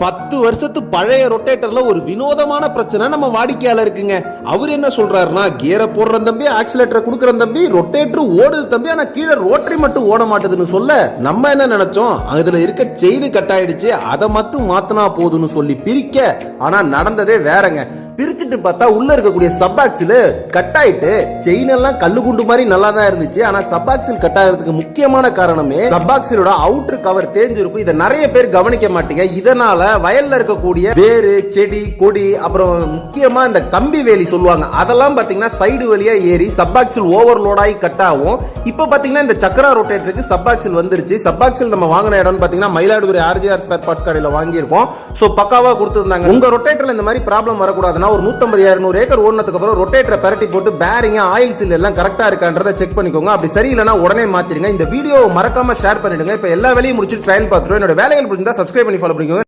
10 வருஷத்து பழைய ரொட்டேட்டர்ல ஒரு வினோதமான பிரச்சனை நம்ம வாடிக்கையாளர் இருக்குங்க. அவர் என்ன சொல்றாருன்னா, கியரை போடுற தம்பி, ஆக்சிலேட்டரை கொடுக்குற தம்பி, ரொட்டேட்டர் ஓடுது தம்பி, ஆனா கீழே ரோட்டரி மட்டும் ஓட மாட்டேதுன்னு சொல்ல நம்ம என்ன நினைச்சோம், அதுல இருக்க செயின் கட் ஆயிடுச்சு, அதை மட்டும் மாத்தினா போதுன்னு சொல்லி பிரிக்க, ஆனா நடந்ததே வேறங்க. பிரிச்சுட்டு பார்த்தா உள்ள இருக்கக்கூடிய சப் ஆக்சில் கட் ஆயிட்டு செயின் எல்லாம் கல்லு குண்டு மாதிரி நல்லா தான் இருந்துச்சு. ஆனா சப் ஆக்சில் கட் ஆகிறதுக்கு முக்கியமான காரணமே சப் ஆக்சிலோட அவுட்டர் கவர் தேஞ்சிருக்கும். இதை நிறைய பேர் கவனிக்க மாட்டீங்க. இதனால வயல்ல இருக்கக்கூடிய வேறு, செடி, கொடி, அப்புறம் முக்கியமா இந்த கம்பி வேலி சொல்லுவாங்க, அதெல்லாம் பாத்தீங்கன்னா சைடு வழியா ஏறி சப் ஆக்சில் ஓவர்லோட் ஆகி கட் ஆகும். இப்ப பாத்தீங்கன்னா இந்த சக்கரா ரொட்டேட்டருக்கு சப் ஆக்சில் வந்துருச்சு. சப் ஆக்சில் நம்ம வாங்கின இடம் பாத்தீங்கன்னா மயிலாடுதுறை RJR ஸ்பேர் பார்ட்ஸ் கடையில வாங்கியிருக்கோம். சோ பக்காவா கொடுத்துருந்தாங்க. உங்க ரொட்டேட்டர்ல இந்த மாதிரி ப்ராப்ளம் வரக்கூடாதுன்னா ஒரு 150-200 ஏக்கர் ஓடுனதுக்கு அப்புறம் ரொட்டேட்டரை பரட்டி போட்டு பேரிங், ஆயில் சீல் எல்லாம் கரெக்டா இருக்கான்றதை செக் பண்ணிக்கோங்க. அப்படி சரியில்லைனா உடனே மாத்திடுங்க. இந்த வீடியோ மறக்காம ஷேர் பண்ணிடுங்க. இப்ப எல்லா வேலையும் முடிச்சுட்டு ட்ரையல் பார்த்துட்டு என்னோட வேலைகள் புரிஞ்சா சப்ஸ்கிரைப் பண்ணி ஃபாலோ பண்ணிக்கோங்க.